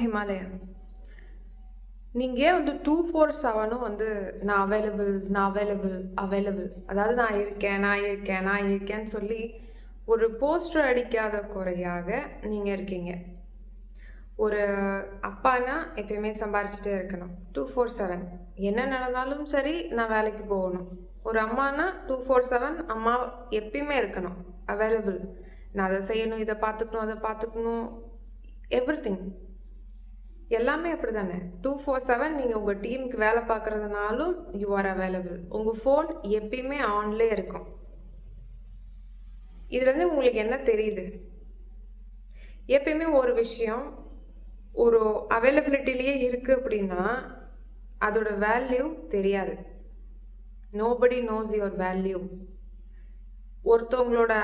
ஹிமாலயா. நீங்க ஏன் 247ம் நான் அவைலபிள். அதாவது நான் இருக்கேன்னு சொல்லி ஒரு போஸ்டர் அடிக்காத குறையாக நீங்க இருக்கீங்க. ஒரு அப்பானா எப்பயுமே சம்பாரிச்சுட்டே இருக்கணும். 247 என்ன நடந்தாலும் சரி நான் வேலைக்கு போகணும். ஒரு அம்மானா 247 அம்மா எப்பயுமே இருக்கணும், அவைலபிள். நான் அதை செய்யணும், இதை பார்த்துக்கணும், எவ்ரிதிங் எல்லாமே அப்படி தானே. 247 நீங்கள் உங்கள் டீமுக்கு வேலை பார்க்குறதுனாலும் யூ ஆர் அவைலபிள். உங்கள் ஃபோன் எப்பயுமே ஆன்லேயே இருக்கும். இதுலேருந்து உங்களுக்கு என்ன தெரியுது? எப்பயுமே ஒரு விஷயம் ஒரு அவைலபிலிட்டிலேயே இருக்குது அப்படின்னா அதோட வேல்யூ தெரியாது. Nobody nose your value. ஒருத்தவங்களோட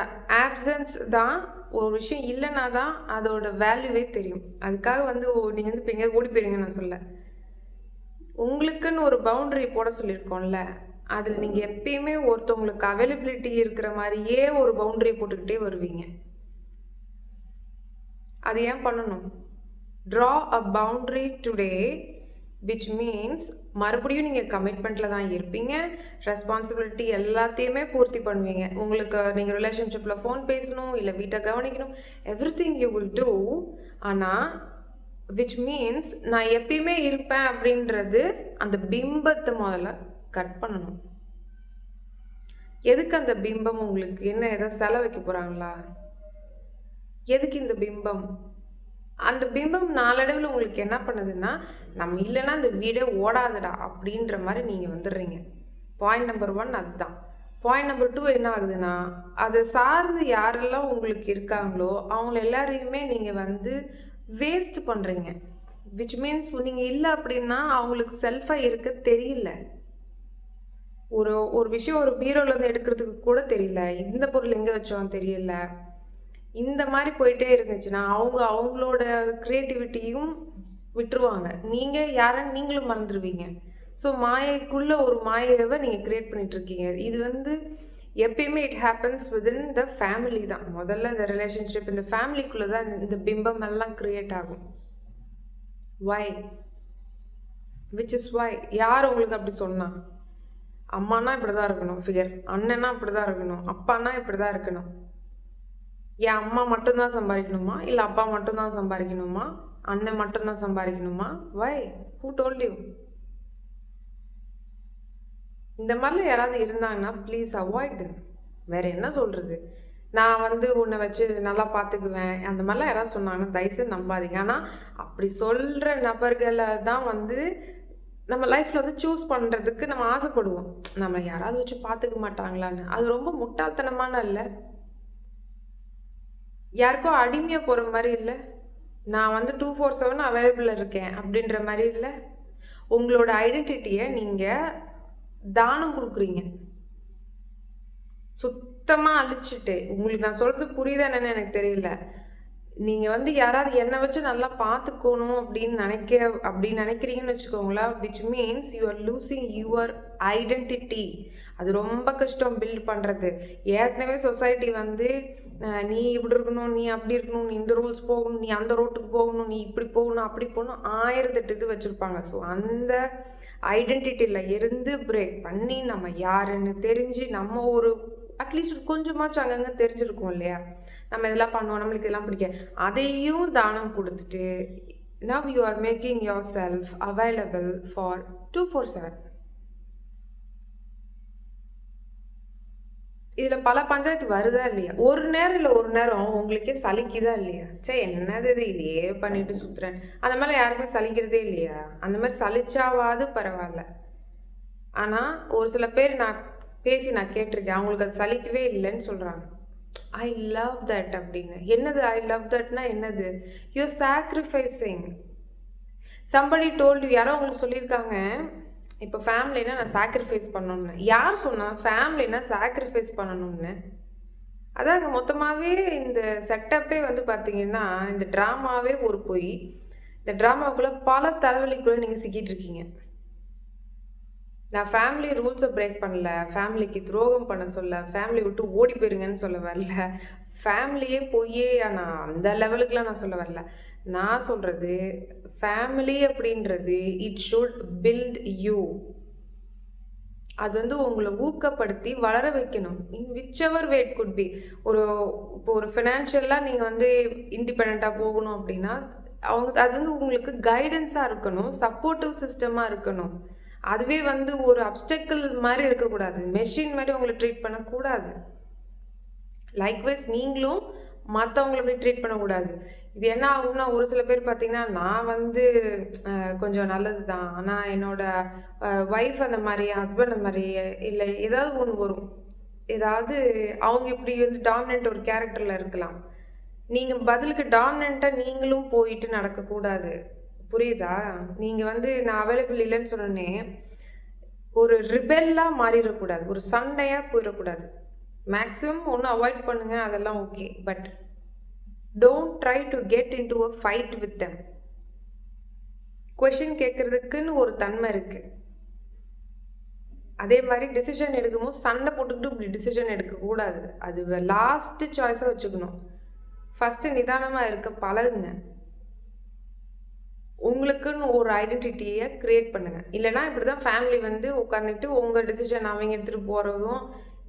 ஆப்சன்ஸ் தான், ஒரு விஷயம் இல்லைன்னா தான் அதோட வேல்யூவே தெரியும். அதுக்காக நீங்கள் இப்போ எங்கேயாவது ஓடி போயிடுங்க நான் சொல்ல. உங்களுக்குன்னு ஒரு பவுண்டரி போட சொல்லியிருக்கோம்ல, அதில் நீங்கள் எப்பயுமே ஒருத்தவங்களுக்கு அவைலபிலிட்டி இருக்கிற மாதிரியே ஒரு பவுண்டரி போட்டுக்கிட்டே வருவீங்க. அது ஏன் பண்ணணும்? Draw a boundary today, which means மறுபடியும் நீங்கள் கமிட்மெண்ட்டில் தான் இருப்பீங்க. ரெஸ்பான்சிபிலிட்டி எல்லாத்தையுமே பூர்த்தி பண்ணுவீங்க. உங்களுக்கு நீங்கள் ரிலேஷன்ஷிப்பில் ஃபோன் பேசணும், இல்லை வீட்டை கவனிக்கணும், எவ்ரிதிங் யூ வில் டூ. ஆனால் விச் மீன்ஸ் நான் எப்பயுமே இருப்பேன் அப்படின்றது அந்த பிம்பத்தை முதல்ல கட் பண்ணணும். எதுக்கு அந்த பிம்பம்? உங்களுக்கு என்ன எதாவது செலவு வைக்க போகிறாங்களா? எதுக்கு இந்த பிம்பம்? அந்த பிம்பம் நாளடைவில் உங்களுக்கு என்ன பண்ணுதுன்னா, நம்ம இல்லைன்னா அந்த வீடே ஓடாதுடா அப்படின்ற மாதிரி நீங்கள் வந்துடுறீங்க. பாயிண்ட் நம்பர் 1 அதுதான். பாயிண்ட் நம்பர் 2 என்ன ஆகுதுன்னா, அதை சார்ந்து யாரெல்லாம் உங்களுக்கு இருக்காங்களோ அவங்கள எல்லாரையுமே நீங்கள் வேஸ்ட் பண்ணுறீங்க. விச் மீன்ஸ் நீங்கள் இல்லை அப்படின்னா அவங்களுக்கு செல்ஃபாக இருக்க தெரியல. ஒரு விஷயம் ஒரு பீரோலேருந்து எடுக்கிறதுக்கு கூட தெரியல, இந்த பொருள் எங்கே வச்சோம் தெரியல. இந்த மாதிரி போயிட்டே இருந்துச்சுன்னா அவங்களோட க்ரியேட்டிவிட்டியும் விட்டுருவாங்க. நீங்கள் யாருன்னு நீங்களும் மறந்துடுவீங்க. ஸோ மாயைக்குள்ளே ஒரு மாயைவை நீங்கள் க்ரியேட் பண்ணிகிட்ருக்கீங்க. இது எப்பயுமே it happens within the family தான். முதல்ல இந்த ரிலேஷன்ஷிப், இந்த ஃபேமிலிக்குள்ளே தான் இந்த பிம்பம் எல்லாம் க்ரியேட் ஆகும். வை? Which is why? யார் உங்களுக்கு அப்படி சொன்னா? அம்மானா இப்படி தான் இருக்கணும் ஃபிகர், அண்ணனா இப்படி தான் இருக்கணும், அப்பானா இப்படி தான் இருக்கணும். என் அம்மா மட்டும்தான் சம்பாதிக்கணுமா, இல்லை அப்பா மட்டும்தான் சம்பாதிக்கணுமா, அண்ணன் மட்டும்தான் சம்பாதிக்கணுமா? வை? Who told you? இந்த மாதிரிலாம் யாராவது இருந்தாங்கன்னா ப்ளீஸ் அவாய்ட் தெம். வேறு என்ன சொல்கிறது? நான் உன்னை வச்சு நல்லா பார்த்துக்குவேன் அந்த மாதிரிலாம் யாராவது சொன்னாங்கன்னா தயவுசெய்து நம்பாதீங்க. ஆனால் அப்படி சொல்கிற நபர்களை தான் நம்ம லைஃப்பில் சூஸ் பண்ணுறதுக்கு நம்ம ஆசைப்படுவோம். நம்ம யாராவது வச்சு பார்த்துக்க மாட்டாங்களான்னு. அது ரொம்ப முட்டாள்தனமான இல்லை, யாருக்கோ அடிமையாக போகிற மாதிரி இல்லை. நான் 247 அவைலபிள் இருக்கேன் அப்படின்ற மாதிரி இல்லை. உங்களோட ஐடென்டிட்டியை நீங்கள் தானம் கொடுக்குறீங்க, சுத்தமாக அழிச்சிட்டு. உங்களுக்கு நான் சொல்கிறது புரியுதா என்னன்னு எனக்கு தெரியல. நீங்கள் யாராவது என்னை வச்சு நல்லா பார்த்துக்கணும் அப்படின்னு நினைக்கிறீங்கன்னு வச்சுக்கோங்களேன். Which means you are losing your identity. அது ரொம்ப கஷ்டம் பில்ட் பண்ணுறது. ஏற்கனவே சொசைட்டி நீ இப்படி இருக்கணும், நீ அப்படி இருக்கணும், நீ இந்த ரூல்ஸ் போகணும், நீ அந்த ரோட்டுக்கு போகணும், நீ இப்படி போகணும், அப்படி போகணும், 1008 இது வச்சுருப்பாங்க. ஸோ அந்த ஐடென்டிட்டியில் இருந்து பிரேக் பண்ணி நம்ம யாருன்னு தெரிஞ்சு, நம்ம ஒரு அட்லீஸ்ட் கொஞ்சமாச்சும் அங்கங்கே தெரிஞ்சிருக்கோம் இல்லையா, நம்ம இதெல்லாம் பண்ணுவோம், நம்மளுக்கு இதெல்லாம் பிடிக்கும், அதையும் தானம் கொடுத்துட்டு now you are making yourself available for 247. இதில் பல பஞ்சாயத்து வருதா இல்லையா? ஒரு நேரம் இல்லை ஒரு நேரம் உங்களுக்கே சலிக்குதா இல்லையா? என்னது இதையே பண்ணிட்டு சுற்றுறேன், அந்த மாதிரி யாருமே சலிக்கிறதே இல்லையா? அந்த மாதிரி சலிச்சாவாது பரவாயில்ல. ஆனால் ஒரு சில பேர் நான் கேட்டிருக்கேன், அவங்களுக்கு அது சலிக்கவே இல்லைன்னு சொல்கிறாங்க. ஐ லவ் தட் அப்படின்னு. என்னது ஐ லவ் தட்னா என்னது? You sacrificing. சம்படி டோல்டு, யாரோ உங்களுக்கு சொல்லியிருக்காங்க, இப்போ ஃபேமிலினா நான் சாக்ரிஃபைஸ் பண்ணணும்னு. யார் சொன்னால் ஃபேமிலினா சாக்ரிஃபைஸ் பண்ணணும்னு? அதாங்க மொத்தமாகவே இந்த செட்டப்பே பார்த்தீங்கன்னா இந்த ட்ராமாவே ஒரு பொய். இந்த ட்ராமாவுக்குள்ளே பல தலைவலிக்குள்ளே நீங்கள் சிக்கிட்டு இருக்கீங்க. நான் ஃபேமிலி ரூல்ஸை பிரேக் பண்ணல, ஃபேமிலிக்கு துரோகம் பண்ண சொல்ல, ஃபேமிலி விட்டு ஓடி போயிருங்கன்னு சொல்ல வரல, ஃபேமிலியே பொய்யே நான் அந்த லெவலுக்குலாம் நான் சொல்ல வரல. நான் சொல்கிறது ஃபேமிலி அப்படின்றது இட் ஷுட் பில்ட் யூ. அது வந்து உங்களை ஊக்கப்படுத்தி வளர வைக்கணும். In which ever way it could B. இப்போ ஒரு ஃபினான்ஷியலாக நீங்கள் வந்து இண்டிபெண்ட்டாக போகணும் அப்படின்னா அது வந்து உங்களுக்கு கைடன்ஸாக இருக்கணும், சப்போர்ட்டிவ் சிஸ்டமாக இருக்கணும். அதுவே வந்து ஒரு அப்டக்கிள் மாதிரி இருக்கக்கூடாது, மெஷின் மாதிரி உங்களை ட்ரீட் பண்ணக்கூடாது. லைக்வைஸ் நீங்களும் மற்றவங்கள போய் ட்ரீட் பண்ணக்கூடாது. இது என்ன ஆகும்னா, ஒரு சில பேர் பார்த்தீங்கன்னா, நான் வந்து கொஞ்சம் நல்லது தான், ஆனால் என்னோட ஒய்ஃப் அந்த மாதிரி, ஹஸ்பண்ட் அந்த மாதிரி, இல்லை ஏதாவது ஒன்று வரும். ஏதாவது அவங்க இப்படி வந்து டாமினன்ட் ஒரு கேரக்டரில் இருக்கலாம். நீங்கள் பதிலுக்கு டாமினண்ட்டாக நீங்களும் போயிட்டு நடக்கக்கூடாது. புரியுதா? நீங்கள் வந்து நான் அவைலபிள் இல்லைன்னு சொன்னோன்னே ஒரு ரிபெல்லாக மாறிடக்கூடாது, ஒரு சண்டையாக போயிடக்கூடாது. மேக்ஸிமம் ஒன்று அவாய்ட் பண்ணுங்கள், அதெல்லாம் okay. But don't try to get into a fight with them. Question கேட்குறதுக்குன்னு ஒரு தன்மை இருக்குது. அதே மாதிரி டிசிஷன் எடுக்கும்போது சண்டை போட்டுக்கிட்டு இப்படி டிசிஷன் எடுக்கக்கூடாது. அது லாஸ்ட்டு சாய்ஸாக வச்சுக்கணும். ஃபஸ்ட்டு நிதானமாக இருக்க பழகுங்க. உங்களுக்குன்னு ஒரு ஐடென்டிட்டியை க்ரியேட் பண்ணுங்கள். இல்லைனா இப்படி தான் ஃபேமிலி வந்து உட்காந்துட்டு உங்கள் டிசிஷன் அவங்க எடுத்துகிட்டு போகிறதும்,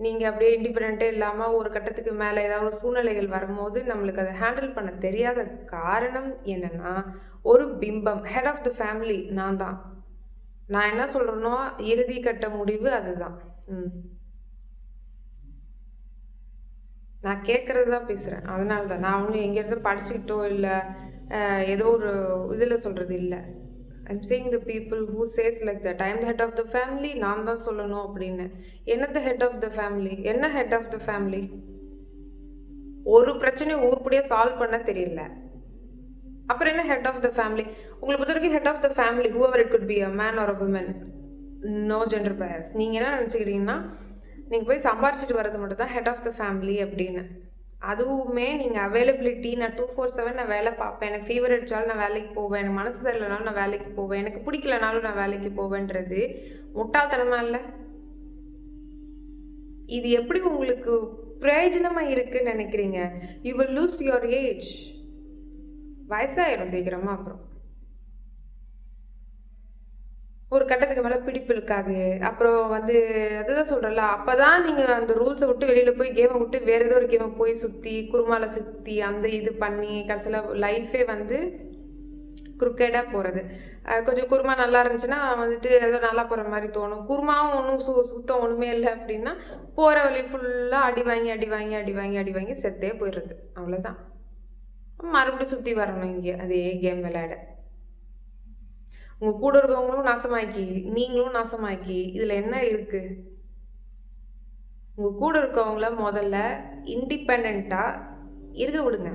நீங்கள் அப்படியே இண்டிபெண்ட்டே இல்லாமல் ஒரு கட்டத்துக்கு மேலே ஏதாவது ஒரு சூழ்நிலைகள் வரும்போது நம்மளுக்கு அதை ஹேண்டில் பண்ண தெரியாத காரணம் என்னென்னா, ஒரு பிம்பம். ஹெட் ஆஃப் த ஃபேமிலி நான் தான். நான் என்ன சொல்கிறேனோ இறுதி கட்ட முடிவு அதுதான். நான் கேட்குறது தான் பேசுகிறேன். அதனால தான் நான் ஒன்றும் எங்கேருந்து படிச்சுக்கிட்டோ இல்லை ஏதோ ஒரு இதில் சொல்கிறது இல்லை. I'm saying the people who says like that, I am head of the family, நான் தான் சொல்லணும் அப்படின்னு. என்னது ஹெட் ஆஃப் த ஃபேமிலி? என்ன ஹெட் ஆஃப் த ஃபேமிலி? ஒரு பிரச்சனையும் உருப்படியாக சால்வ் பண்ண தெரியல, அப்புறம் என்ன ஹெட் ஆஃப் த ஃபேமிலி? உங்களை பொறுத்த வரைக்கும் head of the family whoever it could be a man or a woman, no gender bias. நீங்கள் என்ன நினச்சிக்கிறீங்கன்னா, நீங்கள் போய் சம்பாரிச்சிட்டு வர்றது மட்டும் தான் ஹெட் ஆஃப் த ஃபேமிலி அப்படின்னு. அதுவுமே நீங்கள் அவைலபிலிட்டி, நான் 247 நான் வேலை பார்ப்பேன், எனக்கு ஃபீவர் அடித்தாலும் நான் வேலைக்கு போவேன், எனக்கு மனசு சரியில்லைனாலும் நான் வேலைக்கு போவேன், எனக்கு பிடிக்கலனாலும் நான் வேலைக்கு போவேன்றது முட்டாள்தனமா இல்லை? இது எப்படி உங்களுக்கு பிரயோஜனமாக இருக்குன்னு நினைக்கிறீங்க? You will lose your age. வயசாயிரும் சீக்கிரமா. அப்புறம் ஒரு கட்டத்துக்கு மேலே பிடிப்பு இருக்காது. அப்புறம் வந்து அதுதான் சொல்கிறேன்ல, அப்போ தான் நீங்கள் அந்த ரூல்ஸை விட்டு வெளியில் போய் கேமை விட்டு வேறு ஏதோ ஒரு கேமை போய் சுற்றி குருமாவில் சுற்றி அந்த இது பண்ணி கடைசியில் லைஃபே வந்து குறுக்கேடாக போகிறது. கொஞ்சம் குருமா நல்லா இருந்துச்சுன்னா வந்துட்டு ஏதோ நல்லா போகிற மாதிரி தோணும். குருமாவும் ஒன்றும் சுத்தம் ஒன்றுமே இல்லை அப்படின்னா போகிற வழி ஃபுல்லாக அடி வாங்கி அடி வாங்கி அடி வாங்கி அடி வாங்கி செத்தே போயிடுறது. அவ்வளோதான். மறுபடியும் சுற்றி வரணும் இங்கே அதே கேம் விளையாட. உங்கள் கூட இருக்கவங்களும் நாசமாக்கி நீங்களும் நாசமாக்கி இதில் என்ன இருக்குது? உங்கள் கூட இருக்கவங்கள முதல்ல இண்டிபெண்ட்டாக இருக்க விடுங்க.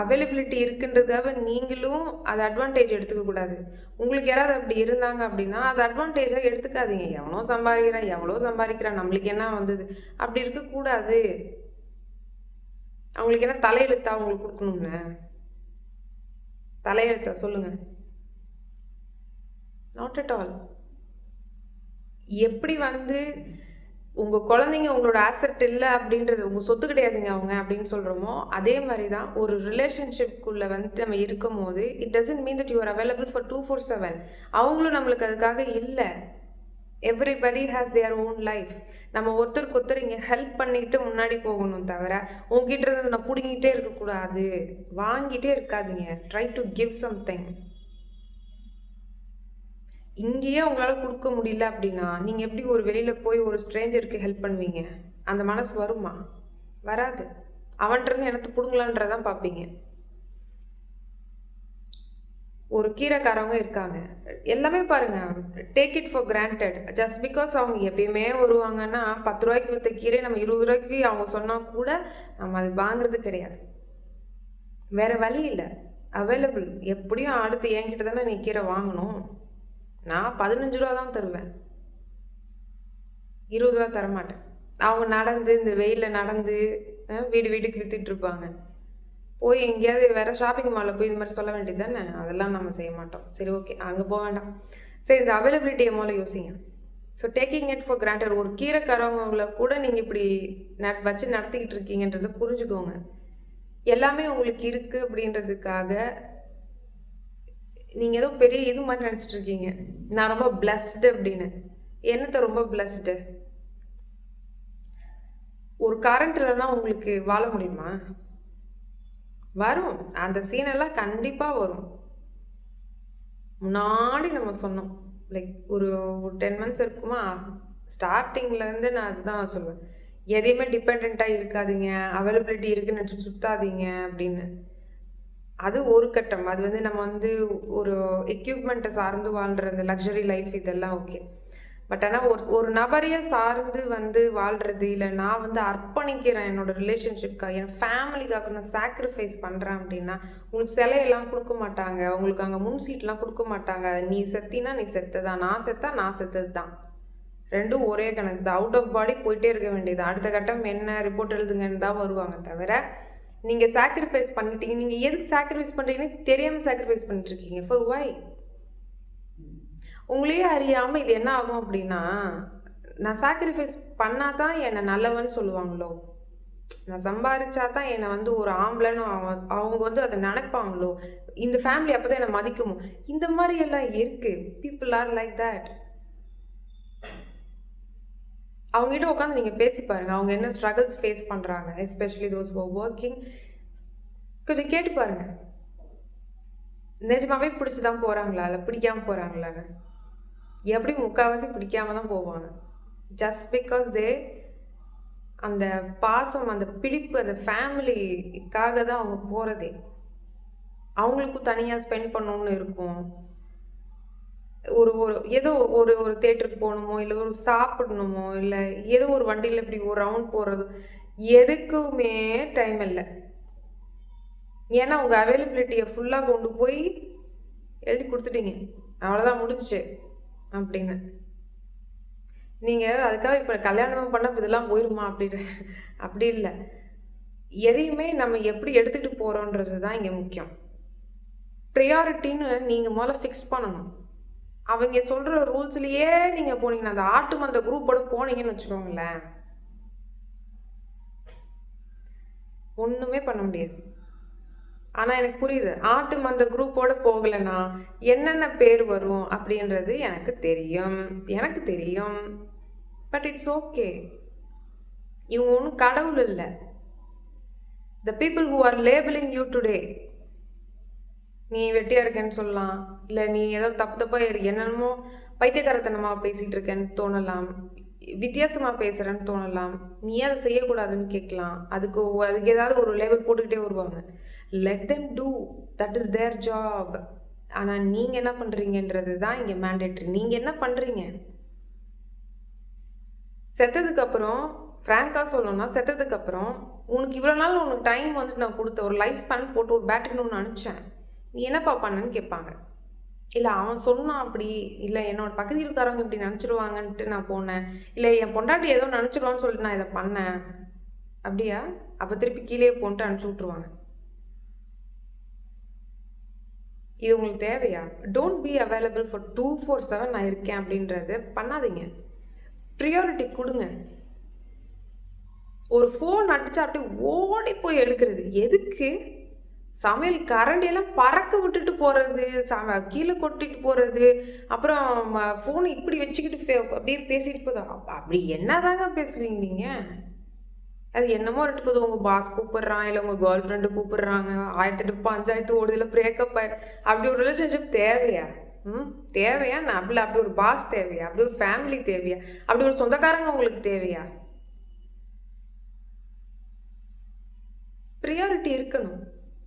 அவைலபிலிட்டி இருக்குன்றதுக்காக நீங்களும் அதை அட்வான்டேஜ் எடுத்துக்கக்கூடாது. உங்களுக்கு யாராவது அப்படி இருந்தாங்க அப்படின்னா அதை அட்வான்டேஜாக எடுத்துக்காதீங்க. எவ்வளோ சம்பாதிக்கிறான் நம்மளுக்கு என்ன வந்தது அப்படி இருக்கக்கூடாது. அவங்களுக்கு என்ன தலையெழுத்தா அவங்களுக்கு கொடுக்கணும்னு? தலையெழுத்தா சொல்லுங்கள்? Not at all. எப்படி வந்து உங்கள் குழந்தைங்க உங்களோட ஆசெட் இல்லை அப்படின்றது, உங்கள் சொத்து கிடையாதுங்க அவங்க அப்படின்னு சொல்கிறோமோ, அதே மாதிரி தான் ஒரு ரிலேஷன்ஷிப்குள்ளே வந்து நம்ம இருக்கும் போது it doesn't mean that you are available for 247. அவங்களும் நம்மளுக்கு அதுக்காக இல்லை. Everybody has their own life. நம்ம ஒருத்தருக்கு ஒருத்தர் இங்கே ஹெல்ப் பண்ணிக்கிட்டு முன்னாடி போகணும் தவிர உங்ககிட்ட இருந்து நான் பிடிங்கிட்டே இருக்கக்கூடாது, வாங்கிட்டே இருக்காதீங்க. Try to give something. இங்கேயே உங்களால் கொடுக்க முடியல அப்படின்னா நீங்கள் எப்படி ஒரு வெளியில் போய் ஒரு ஸ்ட்ரேஞ்சருக்கு ஹெல்ப் பண்ணுவீங்க? அந்த மனசு வருமா? வராது. அவன்கிட்ட எனக்கு பிடுங்கலான்றதான் பார்ப்பீங்க. ஒரு கீரைக்காரவங்க இருக்காங்க, எல்லாமே பாருங்கள், take it for granted. Just because அவங்க எப்பயுமே வருவாங்கன்னா 10 ரூபாய்க்கு விற்ற கீரை நம்ம 20 ரூபாய்க்கு அவங்க சொன்னால் கூட நம்ம அது வாங்குறது கிடையாது. வேறு வழி இல்லை, அவைலபிள். எப்படியும் அடுத்து என்கிட்ட தானே நீ கீரை வாங்கணும். நான் 15 ரூபா தான் தருவேன், 20 ரூபா தரமாட்டேன். அவங்க நடந்து இந்த வெயிலில் நடந்து வீட்டுக்கு விற்றுட்டு இருப்பாங்க. போய் எங்கேயாவது வேறு ஷாப்பிங் மாலில் போய் இது மாதிரி சொல்ல வேண்டியது தானே? அதெல்லாம் நம்ம செய்ய மாட்டோம். சரி, ஓகே, அங்கே போக வேண்டாம். சரி, இந்த அவைலபிலிட்டியை மூலம் யோசிங்க. So taking it for granted. ஒரு கீரைக்காரவங்களை கூட நீங்கள் இப்படி வச்சு நடத்திக்கிட்டு இருக்கீங்கன்றதை புரிஞ்சுக்கோங்க. எல்லாமே உங்களுக்கு இருக்குது அப்படின்றதுக்காக நீங்கள் ஏதோ பெரிய இது மாதிரி நினச்சிட்டு இருக்கீங்க, நான் ரொம்ப பிளஸ்டு அப்படின்னு. என்னத்த ரொம்ப பிளஸ்டு? ஒரு கரண்ட் இல்லைன்னா உங்களுக்கு வாழ முடியுமா? வரும், அந்த சீனெல்லாம் கண்டிப்பாக வரும். முன்னாடி நம்ம சொன்னோம், லைக் ஒரு 10 months இருக்குமா, ஸ்டார்டிங்லேருந்து நான் அதுதான் சொல்லுவேன், எதையுமே டிபெண்ட்டாக இருக்காதீங்க, அவைலபிலிட்டி இருக்குன்னு நினச்சி சுத்தாதீங்க அப்படின்னு. அது ஒரு கட்டம். அது வந்து நம்ம வந்து ஒரு எக்யூப்மெண்ட்டை சார்ந்து வாழ்கிற அந்த லக்ஸரி லைஃப் இதெல்லாம் ஓகே. பட் ஆனால் ஒரு நபரையே சார்ந்து வந்து வாழ்கிறது, இல்லை நான் வந்து அர்ப்பணிக்கிறேன் என்னோட ரிலேஷன்ஷிப்காக, என் ஃபேமிலிக்காக நான் சாக்ரிஃபைஸ் பண்ணுறேன் அப்படின்னா, உங்களுக்கு சிலையெல்லாம் கொடுக்க மாட்டாங்க, உங்களுக்கு அங்கே முன் சீட்லாம் கொடுக்க மாட்டாங்க. நீ செத்தினா நீ செத்ததான், நான் செத்தா நான் செத்தது தான், ரெண்டும் ஒரே கணக்கு தான். அவுட் ஆஃப் பாடி போயிட்டே இருக்க வேண்டியது. அடுத்த கட்டம் என்ன ரிப்போர்ட் எழுதுங்கன்னு தான் வருவாங்க தவிர, நீங்கள் சாக்ரிஃபைஸ் பண்ணிட்டீங்க. நீங்கள் எதுக்கு சாக்ரிஃபைஸ் பண்ணுறீங்கன்னு தெரியாமல் சாக்ரிஃபைஸ் பண்ணிட்டுருக்கீங்க. ஃபார் வை? உங்களையே அறியாமல் இது என்ன ஆகும் அப்படின்னா, நான் சாக்ரிஃபைஸ் பண்ணால் தான் என்னை நல்லவன்னு சொல்லுவாங்களோ, நான் சம்பாதிச்சா தான் என்னை வந்து ஒரு ஆம்பளைன்னு அவங்க வந்து அதை நினைப்பாங்களோ, இந்த ஃபேமிலி அப்போ தான் என்னை மதிக்குமோ, இந்த மாதிரி எல்லாம் இருக்குது. People are like that. அவங்ககிட்ட உட்காந்து நீங்கள் பேசி பாருங்கள், அவங்க என்ன ஸ்ட்ரகிள்ஸ் ஃபேஸ் பண்ணுறாங்க, especially those who are working. கொஞ்சம் கேட்டு பாருங்கள், நிஜமாவே பிடிச்சி தான் போகிறாங்களா இல்லை பிடிக்காமல் போகிறாங்களான்னு. எப்படி முக்கால்வாசி பிடிக்காம தான் போவாங்க. ஜஸ்ட் பிகாஸ் அந்த பாசம், அந்த பிடிப்பு, அந்த ஃபேமிலிக்காக தான் அவங்க போகிறதே. அவங்களுக்கும் தனியாக ஸ்பெண்ட் பண்ணணும்னு இருக்கும். ஒரு ஏதோ ஒரு தேட்டருக்கு போகணுமோ, இல்லை ஒரு சாப்பிடணுமோ, இல்லை ஏதோ ஒரு வண்டியில் இப்படி ஒரு ரவுண்ட் போகிறது, எதுக்குமே டைம் இல்லை. ஏன்னா உங்கள் அவைலபிலிட்டியை ஃபுல்லாக கொண்டு போய் எழுதி கொடுத்துட்டீங்க, அவ்வளோதான் முடிஞ்சிச்சு அப்படின்னு. நீங்கள் அதுக்காக இப்போ கல்யாணம் பண்ண இதெல்லாம் போயிடுமா அப்படின்னு? அப்படி இல்லை. எதையுமே நம்ம எப்படி எடுத்துகிட்டு போகிறோன்றது தான் இங்கே முக்கியம். ப்ரியாரிட்டின்னு நீங்கள் முதல்ல ஃபிக்ஸ் பண்ணணும். அவங்க சொல்கிற ரூல்ஸ்லேயே நீங்கள் போனீங்கன்னா, அந்த ஆட்டு மந்த குரூப்போட போனீங்கன்னு வச்சுக்கோங்களேன், ஒன்றுமே பண்ண முடியாது. ஆனால் எனக்கு புரியுது, ஆட்டு மந்த குரூப்போட போகலைன்னா என்னென்ன பேர் வரும் அப்படின்றது எனக்கு தெரியும். But it's okay. இவங்க ஒன்றும் கடவுள் இல்லை. The people who are labelling you today, நீ வெட்டியாக இருக்கேன்னு சொல்லலாம், இல்லை நீ ஏதோ தப்பாக என்னென்னமோ பைத்தியக்காரத்தனமாக பேசிகிட்டு இருக்கேன்னு தோணலாம், வித்தியாசமாக பேசுகிறேன்னு தோணலாம், நீ அதை செய்யக்கூடாதுன்னு கேட்கலாம். அதுக்கு ஏதாவது ஒரு லேபிள் போட்டுக்கிட்டே வருவாங்க. Let them do, that is their job. ஆனால் நீங்கள் என்ன பண்ணுறீங்கன்றது தான் இங்கே மேண்டேட்ரி. நீங்கள் என்ன பண்ணுறீங்க? செத்ததுக்கப்புறம், ஃப்ராங்காக சொல்லணும்னா, செத்ததுக்கப்புறம் உனக்கு இவ்வளோ நாள் உனக்கு டைம் வந்துட்டு நான் கொடுத்த ஒரு லைஃப் ஸ்பேன் போட்டு ஒரு பேட்டரின்னு ஒன்று அனுப்பிச்சேன், நீ என்னப்பா பண்ணன்னு கேட்பாங்க. இல்லை அவன் சொன்னான் அப்படி, இல்லை என்னோட பக்கத்தில் இருக்காரவங்க இப்படி நினச்சிடுவாங்கன்ட்டு நான் போனேன், இல்லை என் பொண்டாட்டி ஏதோ நினச்சிடுவான்னு சொல்லிட்டு நான் இதை பண்ணேன். அப்படியா? அப்போ திருப்பி கீழே போன்ட்டு அனுப்பிச்சி விட்ருவாங்க. இது உங்களுக்கு தேவையா? டோன்ட் பி அவைலபிள் ஃபார் 247 நான் இருக்கேன் அப்படின்றது பண்ணாதீங்க. ப்ரியாரிட்டி கொடுங்க. ஒரு ஃபோன் அடிச்சா அப்படியே ஓடி போய் எடுக்கிறது எதுக்கு? சமையல் கரண்டியெல்லாம் பறக்க விட்டுட்டு போகிறது, கீழே கொட்டிட்டு போகிறது, அப்புறம் ஃபோனை இப்படி வச்சுக்கிட்டு அப்படியே பேசிட்டு போதா? அப்படி என்னதாங்க பேசுவீங்க நீங்கள்? அது என்னமோ ரெண்டு போது உங்கள் பாஸ் கூப்பிட்றான், இல்லை உங்கள் கேர்ள் ஃப்ரெண்டு கூப்பிட்றாங்க, 1008 பஞ்சாயத்து ஓடுது, இல்லை பிரேக்கப் அப்படி ஒரு ரிலேஷன்ஷிப் தேவையா? தேவையா? நான் அப்படி ஒரு பாஸ் தேவையா? அப்படி ஒரு ஃபேமிலி தேவையா? அப்படி ஒரு சொந்தக்காரங்க உங்களுக்கு தேவையா? ப்ரியாரிட்டி இருக்கணும்.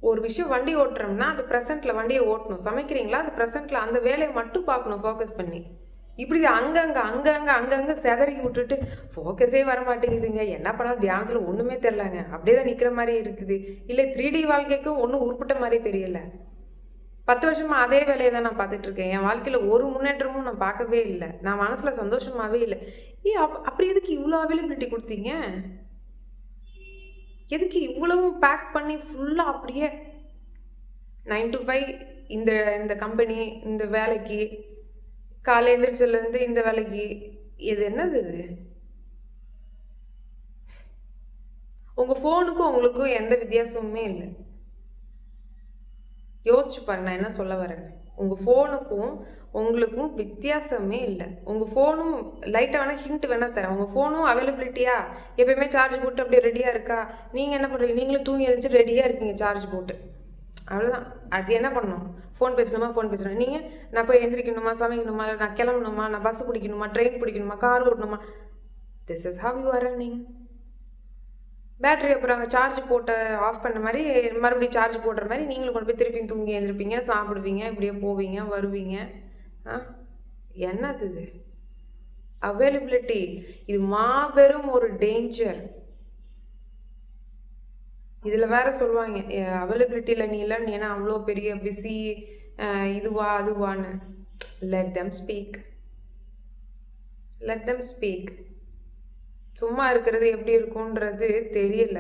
ஒரு விஷயம் வண்டி ஓட்டுறோம்னா அது ப்ரெசென்ட்டில் வண்டியை ஓட்டணும். சமைக்கிறீங்களா, அது ப்ரெசென்ட்டில் அந்த வேலையை மட்டும் பார்க்கணும், ஃபோக்கஸ் பண்ணி. இப்படி அங்கங்கே செதறி விட்டுட்டு ஃபோக்கஸே வர மாட்டேங்குதுங்க, என்ன பண்ணாலும் தியானத்தில் ஒன்றுமே தெரிலங்க, அப்படியே தான் நிற்கிற மாதிரி இருக்குது, இல்லை 3D வாழ்க்கைக்கும் ஒன்றும் உருப்பிட்ட மாதிரி தெரியல. 10 வருஷமாக அதே வேலையை தான் நான் பார்த்துட்ருக்கேன். என் வாழ்க்கையில் ஒரு முன்னேற்றமும் நான் பார்க்கவே இல்லை, நான் மனசில் சந்தோஷமாகவே இல்லை. அப்படி எதுக்கு இவ்வளோ அவைலபிலிட்டி கொடுத்தீங்க? எதுக்கு இவ்வளவும் பேக் பண்ணி ஃபுல்லாக அப்படியே 9 to 5 இந்த கம்பெனி, இந்த வேலைக்கு, காலை எந்திரிச்சிலேருந்து இந்த வேலைக்கு, இது என்னது இது? உங்கள் ஃபோனுக்கும் உங்களுக்கும் எந்த வித்தியாசமுமே இல்லை. யோசிச்சு பாருங்க நான் என்ன சொல்ல வரேன். உங்கள் ஃபோனுக்கும் உங்களுக்கும் வித்தியாசமே இல்லை. உங்கள் ஃபோனும் லைட்டாக வேணால் ஹிண்ட் வேணால் தரேன். உங்கள் ஃபோனும் அவைலபிலிட்டியா எப்பயுமே சார்ஜ் போட்டு அப்படியே ரெடியாக இருக்கா? நீங்கள் என்ன பண்ணுறீங்க? நீங்களும் தூங்கி எழுந்துச்சு ரெடியாக இருக்கீங்க சார்ஜ் போட்டு, அவ்வளோதான். அது என்ன பண்ணணும்? ஃபோன் பேசணுமா? ஃபோன் பேசணும். நீங்கள் நான் போய் எந்திரிக்கணுமா, சமைக்கணுமா, நான் கிளம்பணுமா, நான் பஸ் பிடிக்கணுமா, ட்ரெயின் பிடிக்கணுமா, கார் ஓட்டணுமா? This is how you are running. Battery அப்புறம் அங்கே சார்ஜ் போட்ட ஆஃப் பண்ண மாதிரி மறுபடியும் சார்ஜ் போடுற மாதிரி நீங்களும் கொண்டு போய் திருப்பி தூங்கி எழுந்திருப்பீங்க, சாப்பிடுவீங்க, இப்படியே போவீங்க வருவீங்க. என்னது இது அவைலபிலிட்டி? இது மாபெரும் ஒரு டேஞ்சர். இதில் வேற சொல்லுவாங்க அவைலபிலிட்டியில் நீ இல்லை, நீ ஏன்னா அவ்வளோ பெரிய பிஸி இதுவா அதுவான்னு. Let them speak, let them speak. சும்மா இருக்கிறது எப்படி இருக்கும்ன்றது தெரியல.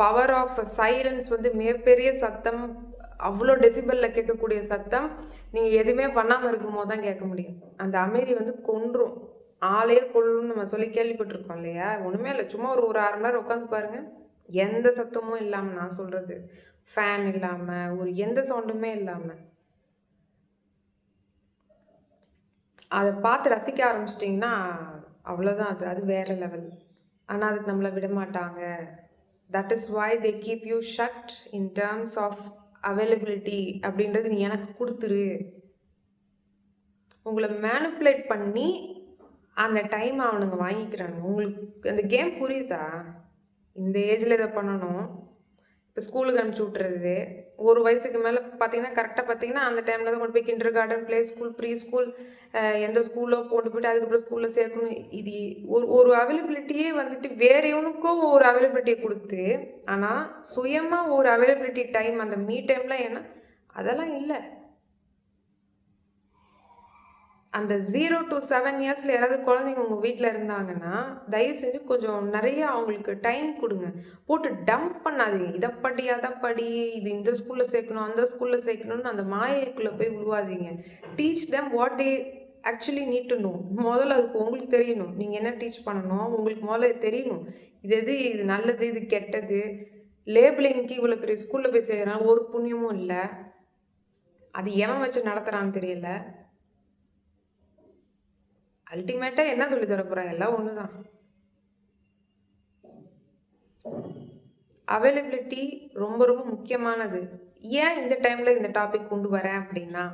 பவர் ஆஃப் சைலன்ஸ் வந்து மிகப்பெரிய சத்தம், அவ்வளோ டெசிபலில் கேட்கக்கூடிய சத்தம் நீங்கள் எதுவுமே பண்ணாமல் இருக்கும் போது தான் கேட்க முடியும். அந்த அமைதி வந்து கொன்றும், ஆளையே கொள்ளுன்னு நம்ம சொல்லி கேள்விப்பட்டிருக்கோம் இல்லையா? ஒன்றுமே இல்லை, சும்மா ஒரு அரை மணி நேரம் உட்காந்து பாருங்கள், எந்த சத்தமும் இல்லாமல், நான் சொல்கிறது ஃபேன் இல்லாமல், ஒரு எந்த சவுண்டுமே இல்லாமல் அதை பார்த்து ரசிக்க ஆரம்பிச்சிட்டிங்கன்னா அவ்வளோதான். அது வேறு லெவல். ஆனால் அதுக்கு நம்மளை விட மாட்டாங்க. That is why they keep you shut in terms of availability. அப்படின்றது நீ எனக்கு கொடுத்துரு, உங்களை மேனிப்புலேட் பண்ணி அந்த டைம் அவனுங்க வாங்கிக்கிறாங்க. உங்களுக்கு அந்த கேம் புரியுதா? இந்த ஏஜில் இதை பண்ணணும். இப்போ ஸ்கூலுக்கு அனுப்பிச்சி விட்றது, ஒரு வயசுக்கு மேலே பார்த்தீங்கன்னா கரெக்டாக பார்த்தீங்கன்னா அந்த டைமில் தான் கொண்டு போய் kindergarten, play school, pre school, எந்த ஸ்கூலில் கொண்டு போய்ட்டு அதுக்கப்புறம் ஸ்கூலில் சேர்க்கணும். இது ஒரு அவைலபிலிட்டியே வந்துட்டு வேறு எவனுக்கும் ஒரு அவைலபிலிட்டியை கொடுத்து, ஆனால் சுயமாக ஒரு அவைலபிலிட்டி டைம், அந்த மீ டைமில் ஏன்னா அதெல்லாம் இல்லை. அந்த 0 to 7 இயர்ஸில் யாராவது குழந்தைங்க உங்கள் வீட்டில் இருந்தாங்கன்னா தயவு செஞ்சு கொஞ்சம் நிறைய அவங்களுக்கு டைம் கொடுங்க. போட்டு டம்ப் பண்ணாதீங்க, இதை படி அதை படி, இது இந்த ஸ்கூலில் சேர்க்கணும் அந்த ஸ்கூலில் சேர்க்கணும்னு அந்த மாயைக்குள்ளே போய் விழுவாதீங்க. Teach them what they actually need to know. முதல்ல அதுக்கு உங்களுக்கு தெரியணும், நீங்கள் என்ன டீச் பண்ணணும் உங்களுக்கு முதல்ல தெரியணும். இது நல்லது, இது கெட்டது. லேபிளிங்க்கு இவ்வளோ பெரிய ஸ்கூலில் போய் சேர்க்குறாங்க, ஒரு புண்ணியமும் இல்லை. அது எவன் வச்சு நடத்துகிறான்னு தெரியல. அல்டிமேட்டாக என்ன சொல்லி தர போகிறாங்க? எல்லாம் ஒன்று தான். அவைலபிலிட்டி ரொம்ப ரொம்ப முக்கியமானது. ஏன் இந்த டைமில் இந்த டாபிக் கொண்டு வரேன் அப்படின்னா,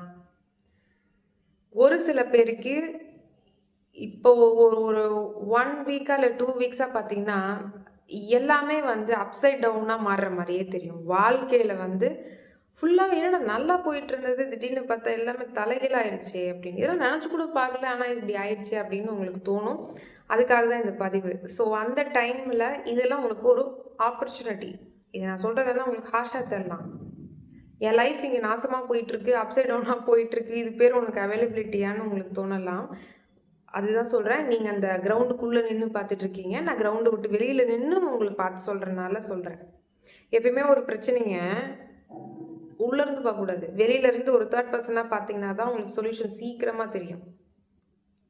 ஒரு சில பேருக்கு இப்போ ஒரு 1 வீக்கா இல்லை 2 வீக்ஸாக பார்த்தீங்கன்னா எல்லாமே வந்து அப்சைட் டவுனாக மாறுற மாதிரியே தெரியும். வாழ்க்கையில் வந்து ஃபுல்லாகவே என்னடா நல்லா போயிட்டு இருந்தது, திடீர்னு பார்த்தா எல்லாமே தலைகீழ ஆயிடுச்சு அப்படின்னு. இதெல்லாம் நினச்சி கூட பார்க்கல, ஆனால் இப்படி ஆயிடுச்சு அப்படின்னு உங்களுக்கு தோணும். அதுக்காக தான் இந்த பதிவு. ஸோ அந்த டைமில் இதெல்லாம் உங்களுக்கு ஒரு ஆப்பர்ச்சுனிட்டி. இது நான் சொல்கிறதெல்லாம் உங்களுக்கு ஹார்ஷாக தரலாம். என் லைஃப் இங்கே நாசமாக போயிட்டுருக்கு, அப்சைட் டவுனாக போயிட்டுருக்கு, இது பேர் உனக்கு அவைலபிலிட்டியான்னு உங்களுக்கு தோணலாம். அதுதான் சொல்கிறேன். நீங்கள் அந்த கிரவுண்டுக்குள்ளே நின்று பார்த்துட்ருக்கீங்க, நான் கிரவுண்டை விட்டு வெளியில் நின்று உங்களுக்கு பார்த்து சொல்கிறனால சொல்கிறேன். எப்பயுமே ஒரு பிரச்சனைங்க உள்ளேருந்து பார்க்கக்கூடாது, வெளியிலேருந்து ஒரு தேர்ட் பர்சனாக பார்த்தீங்கன்னா தான் உங்களுக்கு சொல்யூஷன் சீக்கிரமாக தெரியும்.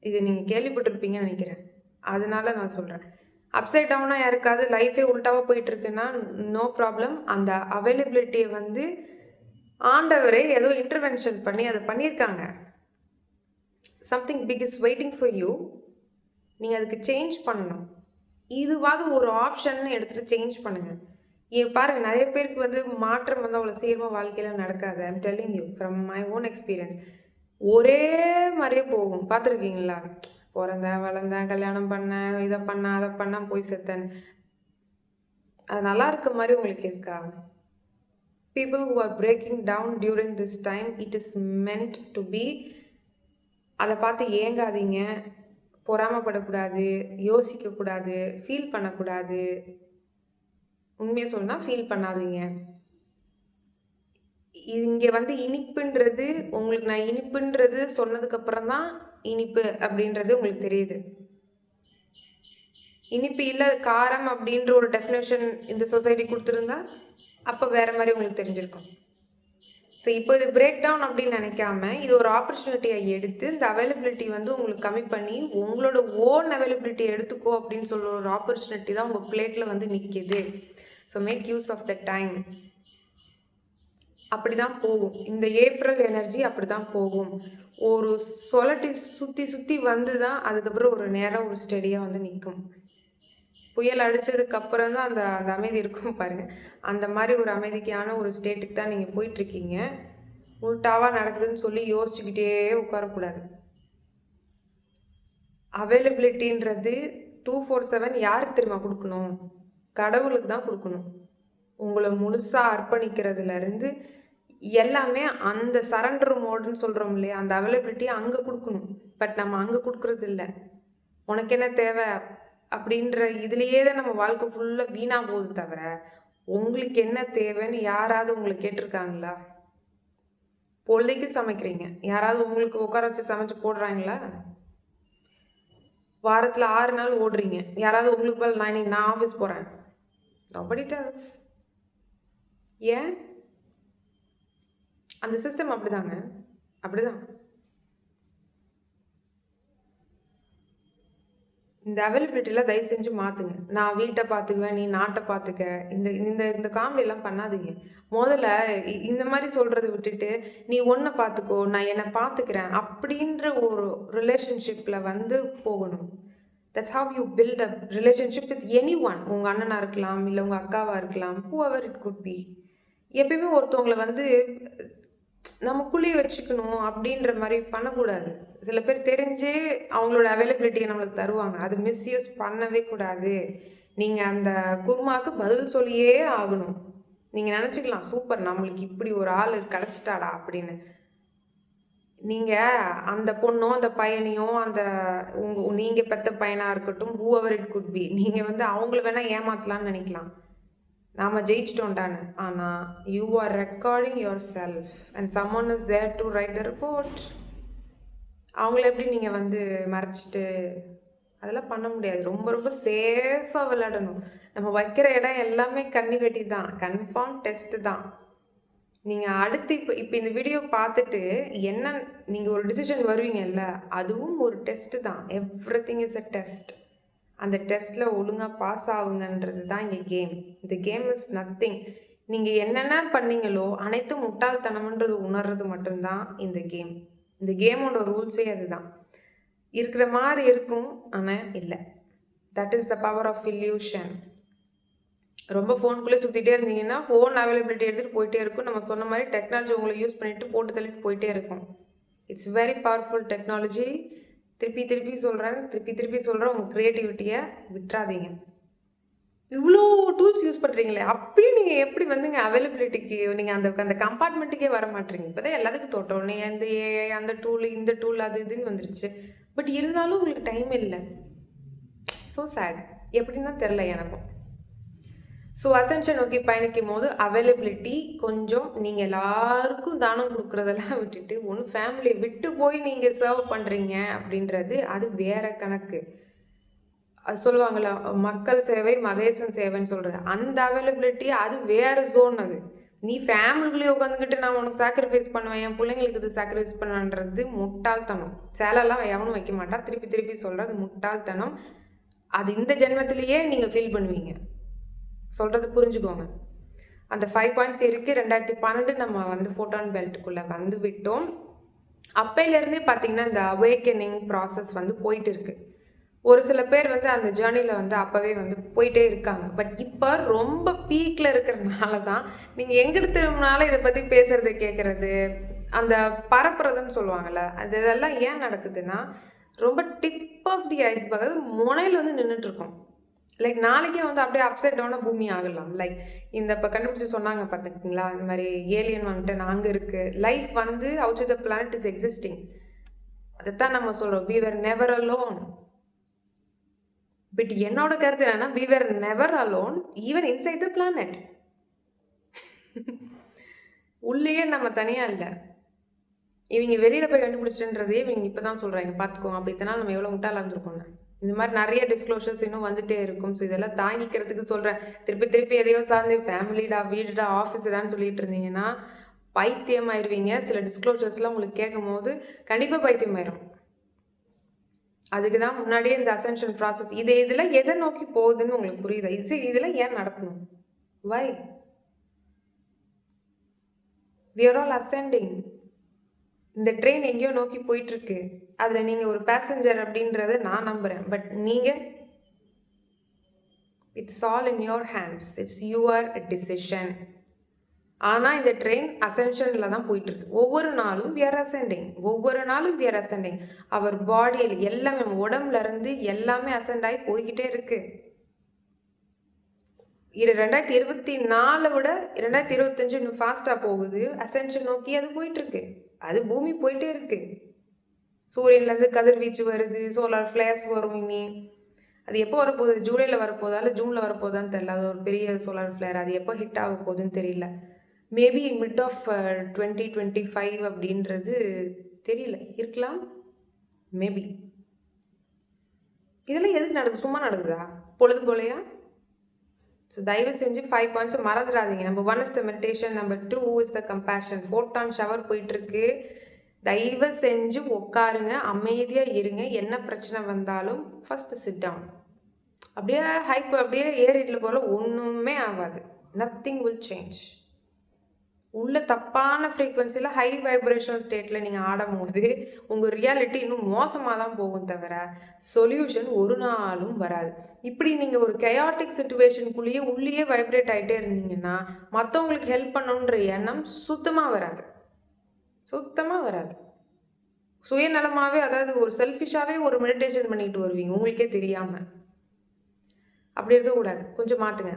இது நீங்கள் கேள்விப்பட்டிருப்பீங்கன்னு நினைக்கிறேன், அதனால நான் சொல்கிறேன். அப்சைட் டவுனாக யாருக்காவது லைஃபே உல்ட்டாவாக போயிட்டுருக்குன்னா நோ ப்ராப்ளம். அந்த அவைலபிலிட்டியை வந்து ஆண்டவரே ஏதோ இன்டர்வென்ஷன் பண்ணி அதை பண்ணியிருக்காங்க. Something big is waiting for you. நீங்கள் அதுக்கு சேஞ்ச் பண்ணணும். இதுவாது ஒரு ஆப்ஷன்னு எடுத்துகிட்டு சேஞ்ச் பண்ணுங்கள். பாருங்கள், நிறைய பேருக்கு வந்து மாற்றம் வந்து அவ்வளோ சீக்கிரமாக வாழ்க்கையில் நடக்காது. I'm telling you from my own experience. ஒரே மாதிரியே போகும். பார்த்துருக்கீங்களா? பிறந்தேன், வளர்ந்தேன், கல்யாணம் பண்ணேன், இதை பண்ணேன், அதை பண்ணேன், போய் செத்தேன். அது நல்லா இருக்க மாதிரி உங்களுக்கு இருக்கா? People who are breaking down during this time, it is meant to be. அதை பார்த்து ஏங்காதீங்க, பொறாமப்படக்கூடாது, யோசிக்கக்கூடாது, ஃபீல் பண்ணக்கூடாது. உண்மையை சொன்னால் ஃபீல் பண்ணாதீங்க. இங்கே வந்து இனிப்புன்றது உங்களுக்கு, நான் இனிப்புன்றது சொன்னதுக்கப்புறம் தான் இனிப்பு அப்படின்றது உங்களுக்கு தெரியுது. இனிப்பு இல்லை காரம் அப்படின்ற ஒரு டெஃபினேஷன் இந்த சொசைட்டி கொடுத்துருந்தா அப்போ வேறு மாதிரி உங்களுக்கு தெரிஞ்சிருக்கும். ஸோ இப்போ இது பிரேக் டவுன் அப்படின்னு நினைக்காம இது ஒரு ஆப்பர்ச்சுனிட்டியை எடுத்து இந்த அவைலபிலிட்டி வந்து உங்களுக்கு கம்மி பண்ணி உங்களோட ஓன் அவைலபிலிட்டி எடுத்துக்கோ அப்படின்னு சொல்கிற ஒரு ஆப்பர்ச்சுனிட்டி தான் உங்கள் பிளேட்டில் வந்து நிற்கிது. So make use of the time. அப்படிதான் போகும். இந்த ஏப்ரல் எனர்ஜி அப்படிதான் போகும். ஒரு சொலட்டி சுத்தி சுத்தி வந்து தான் அதுக்கப்புறம் ஒரு நேரம் ஒரு ஸ்டெடியா வந்து நிற்கும். புயல் அடிச்சதுக்கு அப்புறம் தான் அந்த அந்த அமைதி இருக்கும் பாருங்க. அந்த மாதிரி ஒரு அமைதிக்கான ஒரு ஸ்டேட்டுக்கு தான் நீங்க போயிட்டு இருக்கீங்க. உல்டாவா நடக்குதுன்னு சொல்லி யோசிச்சுக்கிட்டே உட்காரக்கூடாது. அவைலபிலிட்டின்றது 247 யாருக்கு தெரியுமா கொடுக்கணும்? கடவுளுக்கு தான் கொடுக்கணும். உங்களை முழுசா அர்ப்பணிக்கிறதுல இருந்து எல்லாமே அந்த சரண்டர் மோடுன்னு சொல்றோம் இல்லையா, அந்த அவைலபிலிட்டி அங்க கொடுக்கணும். பட் நம்ம அங்க கொடுக்கறது இல்லை. உனக்கு என்ன தேவை அப்படின்ற இதுலயே தான் நம்ம வாழ்க்கை ஃபுல்லா வீணா போகுது தவிர, உங்களுக்கு என்ன தேவைன்னு யாராவது உங்களை கேட்டிருக்காங்களா? பொழுதைக்கு சமைக்கிறீங்க, யாராவது உங்களுக்கு உட்கார வச்சு சமைச்சு போடுறாங்களா? வாரத்துல 6 நாள் ஓடுறீங்க, யாராவது உங்களுக்கு பதில் நான் ஆஃபீஸ் போறேன். nobody tells. ஏன்? அந்த சிஸ்டம் அப்படிதாங்க, அப்படிதான். இந்த அவைலபிலிட்டியில் தயவு செஞ்சு மாற்றுங்க. நான் வீட்டை பார்த்துக்குவேன், நீ நாட்டை பார்த்துக்க. இந்த இந்த இந்த காமெடியெல்லாம் பண்ணாதீங்க. முதல்ல இந்த மாதிரி சொல்கிறத விட்டுட்டு, நீ ஒன்றை பார்த்துக்கோ, நான் என்னை பார்த்துக்கிறேன் அப்படின்ற ஒரு ரிலேஷன்ஷிப்பில் வந்து போகணும். That's how you build up relationship with anyone. உங்கள் அண்ணனாக இருக்கலாம், இல்லை உங்கள் அக்காவாக இருக்கலாம், whoever it could be. எப்பயுமே ஒருத்தவங்களை வந்து நமக்குள்ளேயே வச்சுக்கணும் அப்படின்ற மாதிரி பண்ணக்கூடாது. சில பேர் தெரிஞ்சே அவங்களோட அவைலபிலிட்டியை நம்மளுக்கு தருவாங்க. அது மிஸ்யூஸ் பண்ணவே கூடாது. நீங்கள் அந்த குருமாவுக்கு பதில் சொல்லியே ஆகணும். நீங்கள் நினச்சிக்கலாம், சூப்பர் நம்மளுக்கு இப்படி ஒரு ஆள் கிடச்சிட்டாடா அப்படின்னு. நீங்கள் அந்த பொண்ணோ அந்த பையனையோ அந்த நீங்கள் பெற்ற பையனாக இருக்கட்டும், whoever it could be, நீங்கள் வந்து அவங்கள வேணால் ஏமாற்றலான்னு நினைக்கலாம், நாம ஜெயிச்சிட்டோண்டான்னு. ஆனால் you are recording yourself and someone is there to write the report. அவங்கள எப்படி நீங்கள் வந்து மறைச்சிட்டு அதெல்லாம் பண்ண முடியாது. ரொம்ப ரொம்ப சேஃபாக விளையாடணும். நம்ம வைக்கிற இடம் எல்லாமே கண்ணி வெட்டி தான், கன்ஃபார்ம் டெஸ்ட்டு தான். நீங்கள் அடுத்து இப்போ இந்த வீடியோ பார்த்துட்டு என்ன நீங்கள் ஒரு டிசிஷன் வருவீங்கல்ல, அதுவும் ஒரு டெஸ்ட்டு தான். Everything is a test. அந்த டெஸ்ட்டில் ஒழுங்காக பாஸ் ஆகுங்கன்றது தான் இங்கே கேம். இந்த கேம் இஸ் நத்திங். நீங்கள் என்னென்ன பண்ணீங்களோ அனைத்தும் முட்டாள்தனம்ன்றது உணர்றது மட்டும்தான் இந்த கேம். இந்த கேமோட ரூல்ஸே அதுதான். இருக்கிற மாதிரி இருக்கும், ஆனால் இல்லை. That is the power of illusion. ரொம்ப ஃபோனுக்குள்ளே சுற்றிட்டே இருந்தீங்கன்னா ஃபோன் அவைலபிலிட்டி எடுத்துகிட்டு போயிட்டே இருக்கும். நம்ம சொன்ன மாதிரி டெக்னாலஜி உங்களை யூஸ் பண்ணிவிட்டு போட்டு தள்ளிட்டு போயிட்டே இருக்கும். It's very powerful technology. திருப்பி சொல்கிறேன், உங்கள் க்ரியேட்டிவிட்டியை விட்டுறாதீங்க. இவ்வளோ டூல்ஸ் யூஸ் பண்ணுறீங்களே, அப்பயும் நீங்கள் எப்படி வந்துங்க அவைலபிலிட்டிக்கு நீங்கள் அந்த கம்பார்ட்மெண்ட்டுக்கே வர மாட்டீங்க. இப்போ தான் எல்லாத்துக்கும் தோட்டோன்னே அந்த ஏஐ அந்த டூல் இந்த டூல் அது இதுன்னு வந்துருச்சு. பட் இருந்தாலும் உங்களுக்கு டைம் இல்லை. So sad. எப்படின்னு தான் தெரில எனக்கும். ஸோ அசென்ஷன் நோக்கி பயணிக்கும் போது அவைலபிலிட்டி கொஞ்சம் நீங்கள் எல்லாருக்கும் தானம் கொடுக்குறதெல்லாம் விட்டுட்டு ஒன்று ஃபேமிலியை விட்டு போய் நீங்கள் சர்வ் பண்ணுறீங்க அப்படின்றது அது வேற கணக்கு. அது சொல்லுவாங்களா, மக்கள் சேவை மகேசன் சேவைன்னு சொல்கிறது. அந்த அவைலபிலிட்டி அது வேற ஜோன். அது நீ ஃபேமிலிக்குள்ளேயே உட்காந்துக்கிட்டு நான் உனக்கு சாக்ரிஃபைஸ் பண்ணுவேன், என் பிள்ளைங்களுக்கு இது சாக்ரிஃபைஸ் பண்ணுன்றது முட்டாள்தனம். சேலெல்லாம் எவனும் வைக்க மாட்டா. திருப்பி சொல்கிறது முட்டாள்தனம். அது இந்த ஜென்மத்திலேயே நீங்கள் ஃபீல் பண்ணுவீங்க. சொல்கிறது புரிஞ்சுக்கோங்க. அந்த 5 பாயிண்ட்ஸ் இருக்குது. 2012 நம்ம வந்து ஃபோட்டான் பெல்ட்டுக்குள்ளே வந்து விட்டோம். அப்பையிலேருந்தே பார்த்தீங்கன்னா இந்த அவேக்கனிங் ப்ராசஸ் வந்து போயிட்டு இருக்கு. ஒரு சில பேர் வந்து அந்த ஜேர்னியில் வந்து அப்போவே வந்து போயிட்டே இருக்காங்க. பட் இப்போ ரொம்ப பீக்கில் இருக்கிறதுனால தான் நீங்கள் எங்கிட்டு திரும்பினாலும் இதை பற்றி பேசுறது கேட்குறது அந்த பரப்புறதுன்னு சொல்லுவாங்கள்ல, அது இதெல்லாம் ஏன் நடக்குதுன்னா ரொம்ப டிப் ஆஃப் தி ஐஸ்பர்க், அது முனையில் வந்து நின்றுட்டுருக்கோம். லைக் நாளைக்கே வந்து அப்படியே அப்சைட் டவுனாக பூமி ஆகலாம். லைக் இந்த இப்போ கண்டுபிடிச்சி சொன்னாங்க பார்த்துக்கிங்களா, இந்த மாதிரி ஏலியன் வந்துட்டு அங்கே இருக்குது, லைஃப் வந்து out of the planet is existing. அதைத்தான் நம்ம சொல்கிறோம், we were never alone. But என்னோட கருத்து என்னன்னா, we were never alone even inside the planet. உள்ளேயே நம்ம தனியாக இல்லை. இவங்க வெளியில் போய் கண்டுபிடிச்சுன்றதே இவங்க இப்போ தான் சொல்கிறாங்க, பார்த்துக்கோங்க. அப்படி இத்தனை நாள் நம்ம எவ்வளோ முட்டாளாக இருந்திருக்கோங்க. இந்த மாதிரி நிறைய டிஸ்க்ளோஷர்ஸ் இன்னும் வந்துட்டே இருக்கும். ஸோ இதெல்லாம் தாங்கிக்கிறதுக்கு சொல்கிறேன். திருப்பி எதையோ சார்ந்து ஃபேமிலிடா வீடுடா ஆஃபீஸ்டான்னு சொல்லிட்டு இருந்தீங்கன்னா பைத்தியம் ஆயிடுவீங்க. சில டிஸ்க்ளோஷர்ஸ்லாம் உங்களுக்கு கேட்கும் போது கண்டிப்பாக பைத்தியம் ஆயிரும். அதுக்கு தான் முன்னாடியே இந்த அசென்ஷன் ப்ராசஸ் இதில் எதை நோக்கி போகுதுன்னு உங்களுக்கு புரியுதா? இதெல்லாம் ஏன் நடக்கணும்? வை? we are all ascending. இந்த ட்ரெயின் எங்கேயோ நோக்கி போயிட்டுருக்கு. அதில் நீங்கள் ஒரு பேசஞ்சர் அப்படின்றத நான் நம்புகிறேன். பட் நீங்கள், it's all in your hands, it's your decision. ஆனால் இந்த ட்ரெயின் அசென்ஷனில் தான் போயிட்டுருக்கு. ஒவ்வொரு நாளும் we are ascending. அவர் பாடியில் எல்லாமே, உடம்புல இருந்து எல்லாமே அசெண்ட் ஆகி போய்கிட்டே இருக்கு. 2024 விட 2025 இன்னும் ஃபாஸ்ட்டாக போகுது. அசென்ஷன் நோக்கி அது போயிட்டுருக்கு. அது பூமி போயிட்டே இருக்கு. சூரியன்லேருந்து கதிர்வீச்சு வருது, சோலார் ஃப்ளேர்ஸ் வரும். இனி அது எப்போ வரப்போகுது? ஜூலையில் வரப்போதா இல்லை ஜூனில் வரப்போதான்னு தெரியல. அது ஒரு பெரிய சோலார் ஃப்ளேர். அது எப்போ ஹிட் ஆக போகுதுன்னு தெரியல. மேபி மிட் ஆஃப் 2025 அப்படின்றது தெரியல, இருக்கலாம். மேபி இதெல்லாம் எதுக்கு நடக்குது? சும்மா நடக்குதா? பொழுது போலையா? ஸோ தயவு செஞ்சு 5 பாயிண்ட்ஸ் மறந்துடாதீங்க. Number 1 is the meditation, number 2 is the compassion. Photon shower போயிட்டுருக்கு. தயவு செஞ்சு உட்காருங்க, அமைதியாக இருங்க. என்ன பிரச்சனை வந்தாலும் ஃபஸ்ட்டு சிட் டவுன். அப்படியே அப்படியே ஏறிட்டில் போல ஒன்றுமே ஆகாது. Nothing will change. உள்ள தப்பான ஃப்ரீக்வன்சியில் ஹை வைப்ரேஷனல் ஸ்டேட்டில் நீங்கள் ஆடும் போது உங்கள் ரியாலிட்டி இன்னும் மோசமாக தான் போகும், தவிர சொல்யூஷன் ஒரு நாளும் வராது. இப்படி நீங்கள் ஒரு கயாட்டிக் சுச்சுவேஷனுக்குள்ளேயே உள்ளேயே வைப்ரேட் ஆகிட்டே இருந்தீங்கன்னா மற்றவங்களுக்கு ஹெல்ப் பண்ணணுன்ற எண்ணம் சுத்தமாக வராது. சுயநலமாகவே, அதாவது ஒரு செல்ஃபிஷாகவே ஒரு மெடிடேஷன் பண்ணிட்டு வருவீங்க உங்களுக்கே தெரியாமல். அப்படி இருக்கக்கூடாது. கொஞ்சம் மாற்றுங்க.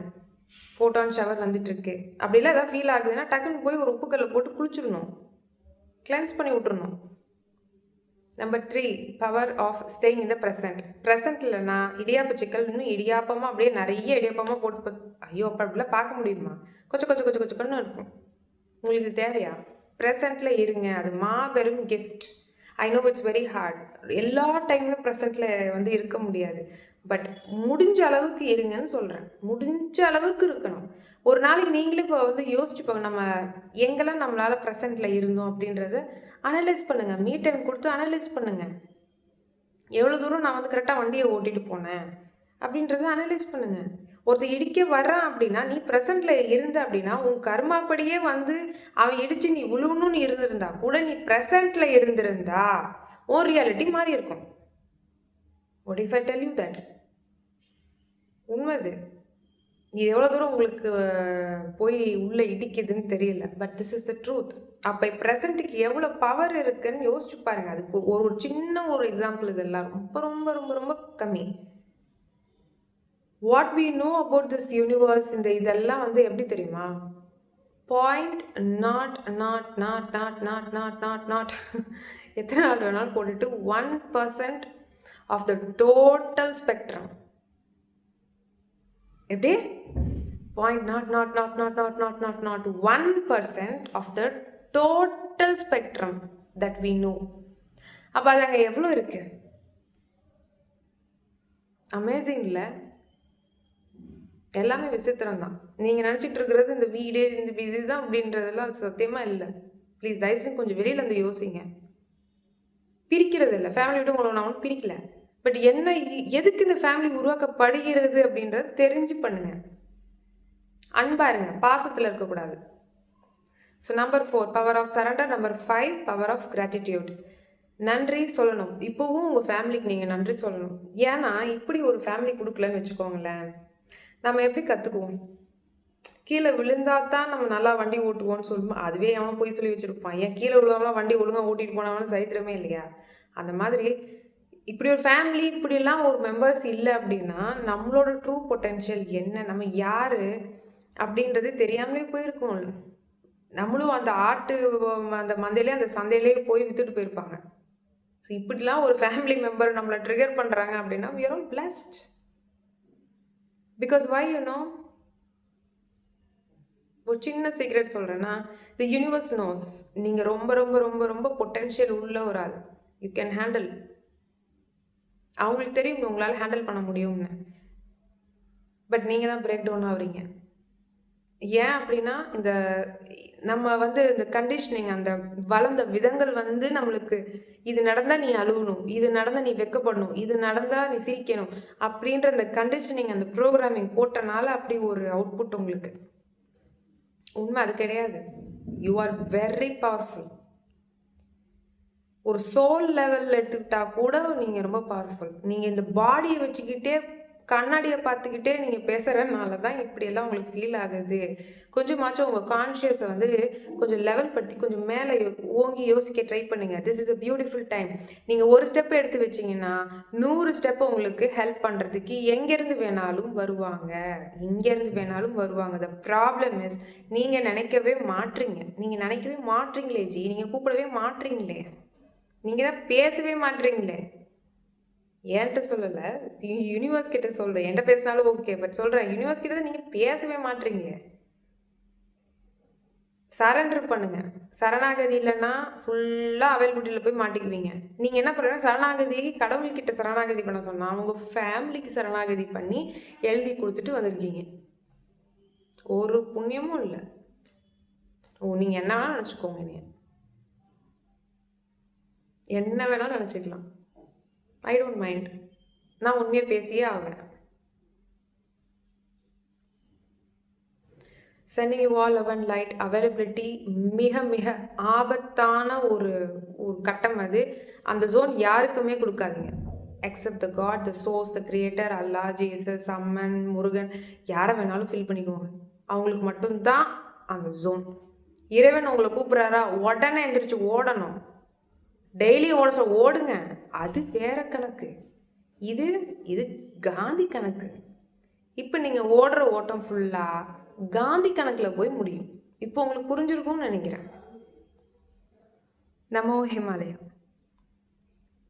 ஃபோட்டான் ஷவர் வந்துட்டுருக்கு. அப்படிலாம் எதாவது ஃபீல் ஆகுதுன்னா டக்குன்னு போய் ஒரு உப்புக்கல்லை போட்டு குளிச்சிடணும், கிளென்ஸ் பண்ணி விட்டுறணும். Number 3, power of staying in the present இல்லைன்னா இடியாப்ப சிக்கல் இன்னும் இடியாப்பமாக அப்படியே நிறைய இடியாப்பமாக போட்டு ஐயோ அப்போ அப்படிலாம் பார்க்க முடியுமா? கொஞ்சம் இருக்கும். உங்களுக்கு தேவையா? ப்ரெசண்ட்டில் இருங்க. அது மாபெரும் gift. I know it's very hard. எல்லா டைமும் ப்ரெசண்ட்டில் இருக்க முடியாது. பட் முடிஞ்ச அளவுக்கு இருங்கன்னு சொல்கிறேன். முடிஞ்ச அளவுக்கு இருக்கணும். ஒரு நாளைக்கு நீங்களே இப்போ யோசிச்சுப்போங்க, நம்ம எங்கெல்லாம் நம்மளால் ப்ரெசண்ட்டில் இருந்தோம் அப்படின்றத அனலைஸ் பண்ணுங்கள். மீ டைம் கொடுத்து அனலைஸ் பண்ணுங்கள். எவ்வளோ தூரம் நான் கரெக்டாக வண்டியை ஓட்டிகிட்டு போனேன் அப்படின்றத அனலைஸ் பண்ணுங்கள். ஒருத்தர் இடிக்க வர்றான் அப்படின்னா நீ ப்ரெசண்ட்டில் இருந்த அப்படின்னா உன் கர்மாப்படியே அவன் இடித்து நீ விழுவணும்னு இருந்திருந்தா கூட நீ ப்ரெசண்ட்டில் இருந்திருந்தா உன் ரியாலிட்டி மாறி இருக்கும். What if I tell you that? உண்மை இது எவ்வளோ தூரம் உங்களுக்கு போய் உள்ளே இடிக்குதுன்னு தெரியல. But this is the truth. அப்போ ப்ரெசண்ட்டுக்கு எவ்வளோ பவர் இருக்குன்னு யோசிச்சு பாருங்க. அதுக்கு ஒரு சின்ன ஒரு எக்ஸாம்பிள் இதெல்லாம் ரொம்ப ரொம்ப ரொம்ப ரொம்ப கம்மி. What we know about this universe, இதெல்லாம் எப்படி தெரியுமா? .not எத்தனை நாள் வேணாலும் போட்டுட்டு 1% of the total spectrum. எப்படி? .1% of the total spectrum that we know. அப்போ அது அங்கே எவ்வளோ இருக்கு? அமேசிங் இல்லை? எல்லாமே விசித்திரம் தான். நீங்கள் நினச்சிட்டு இருக்கிறது இந்த வீடு இந்த இதுதான் அப்படின்றதெல்லாம் சத்தியமாக இல்லை. ப்ளீஸ் தயவுசெய்து கொஞ்சம் வெளியில் யோசிங்க. பிரிக்கிறது இல்லை, ஃபேமிலி விட்டு உங்களை நான் பிரிக்கல. பட் என்ன, எதுக்கு இந்த ஃபேமிலி உருவாக்கப்படுகிறது அப்படின்றத தெரிஞ்சு பண்ணுங்க. அன்பா இருங்க, பாசத்தில் இருக்கக்கூடாது. So number 4, power of surrender. Number 5, power of gratitude. நன்றி சொல்லணும். இப்போவும் உங்கள் ஃபேமிலிக்கு நீங்கள் நன்றி சொல்லணும். ஏன்னா இப்படி ஒரு ஃபேமிலி கொடுக்கலன்னு வச்சுக்கோங்களேன், நம்ம எப்படி கற்றுக்குவோம்? கீழே விழுந்தா தான் நம்ம நல்லா வண்டி ஓட்டுவோம்னு சொல்லுவோம். அதுவே அவன் போய் சொல்லி வச்சுருப்பான். ஏன் கீழே விழுவாமலாம் வண்டி ஒழுங்காக ஓட்டிகிட்டு போனவனு சரித்திரமே இல்லையா? அந்த மாதிரி இப்படி ஒரு ஃபேமிலி, இப்படிலாம் ஒரு மெம்பர்ஸ் இல்லை அப்படின்னா நம்மளோட ட்ரூ பொட்டென்ஷியல் என்ன, நம்ம யார் அப்படின்றது தெரியாமலே போயிருக்கோம். நம்மளும் அந்த அந்த மந்தையிலே அந்த சந்தையிலே போய் விற்றுட்டு போயிருப்பாங்க. ஸோ இப்படிலாம் ஒரு ஃபேமிலி மெம்பர் நம்மளை ட்ரிகர் பண்ணுறாங்க அப்படின்னா we are all blessed. Because why, ஒரு சின்ன சீக்ரெட் சொல்கிறேன்னா, தி யூனிவர்ஸ் நோஸ் நீங்கள் ரொம்ப ரொம்ப ரொம்ப ரொம்ப பொட்டென்ஷியல் உள்ள ஒரு ஆள். You can handle. அவங்களுக்கு தெரியும் உங்களால் ஹேண்டில் பண்ண முடியும்னு. பட் நீங்கள் தான் பிரேக் டவுன் ஆகுறீங்க. ஏன் அப்படின்னா நம்ம இந்த கண்டிஷனிங், அந்த வளர்ந்த விதங்கள் நம்மளுக்கு இது நடந்தால் நீ அழுகணும், இது நடந்தால் நீ வெக்கப்படணும், இது நடந்தால் நீ சிரிக்கணும் அப்படின்ற அந்த கண்டிஷனிங், அந்த ப்ரோக்ராமிங் போட்டனால அப்படி ஒரு அவுட்புட் உங்களுக்கு. உண்மை அது கிடையாது. You are very powerful. ஒரு சோல் லெவலில் எடுத்துக்கிட்டா கூட நீங்கள் ரொம்ப பவர்ஃபுல். நீங்கள் இந்த பாடியை வச்சுக்கிட்டே கண்ணாடியை பார்த்துக்கிட்டே நீங்கள் பேசுகிறனால தான் இப்படியெல்லாம் உங்களுக்கு ஃபீல் ஆகுது. கொஞ்சமாச்சும் உங்கள் கான்ஷியஸை வந்து கொஞ்சம் லெவல் படுத்தி கொஞ்சம் மேலே ஓங்கி யோசிக்க ட்ரை பண்ணுங்கள். This is a beautiful time. நீங்கள் ஒரு ஸ்டெப் எடுத்து வச்சிங்கன்னா 100 ஸ்டெப் உங்களுக்கு ஹெல்ப் பண்ணுறதுக்கு எங்கேருந்து வேணாலும் வருவாங்க. இங்கேருந்து வேணாலும் வருவாங்க. த ப்ராப்ளம் இஸ் நீங்கள் நினைக்கவே மாட்றீங்க. நீங்கள் நினைக்கவே மாட்றீங்களே ஜி. நீங்கள் கூப்பிடவே மாட்றீங்களே. நீங்கள் தான் பேசவே மாட்றீங்களே. என்கிட்ட சொல்லலை, யூனிவர்ஸ் கிட்ட சொல்கிறேன். என்கிட்ட பேசினாலும் ஓகே, பட் சொல்கிறேன் யூனிவர்ஸ் கிட்ட தான் நீங்கள் பேசவே மாட்றீங்க. சரண்டர் பண்ணுங்க. சரணாகதி இல்லைன்னா ஃபுல்லாக அவைலபிலிட்டியில் போய் மாட்டிக்குவீங்க. நீங்கள் என்ன பண்ணுறீங்க, சரணாகதி கடவுள்கிட்ட சரணாகதி பண்ண சொன்னால் அவங்க ஃபேமிலிக்கு சரணாகதி பண்ணி எழுதி கொடுத்துட்டு வந்திருக்கீங்க. ஒரு புண்ணியமும் இல்லை. நீங்கள் என்ன வேணால் நினச்சிக்கோங்க. நீங்கள் என்ன வேணாலும் நினச்சிக்கலாம். I don't mind. நான் உண்மையாக பேசியே ஆவேன். Sending you all love and light. Availability மிக மிக ஆபத்தான ஒரு கட்டம் அது. அந்த ஜோன் யாருக்குமே கொடுக்காதீங்க. Except the God, the source, the creator, Allah, Jesus, Amman, Murugan, யாரை வேணாலும் ஃபீல் பண்ணிக்கோங்க. அவங்களுக்கு மட்டும்தான் அந்த ஜோன். இறைவன் உங்களை கூப்பிட்றாரா, உடனே எந்திரிச்சு ஓடணும். டெய்லி ஓடுங்க. அது வேற கணக்கு. இது காந்தி கணக்கு. இப்போ நீங்கள் ஓடுற ஓட்டம் ஃபுல்லாக காந்தி கணக்கில் போய் முடியும். இப்போ உங்களுக்கு புரிஞ்சிருக்கும்னு நினைக்கிறேன். நமோ ஹிமாலயா.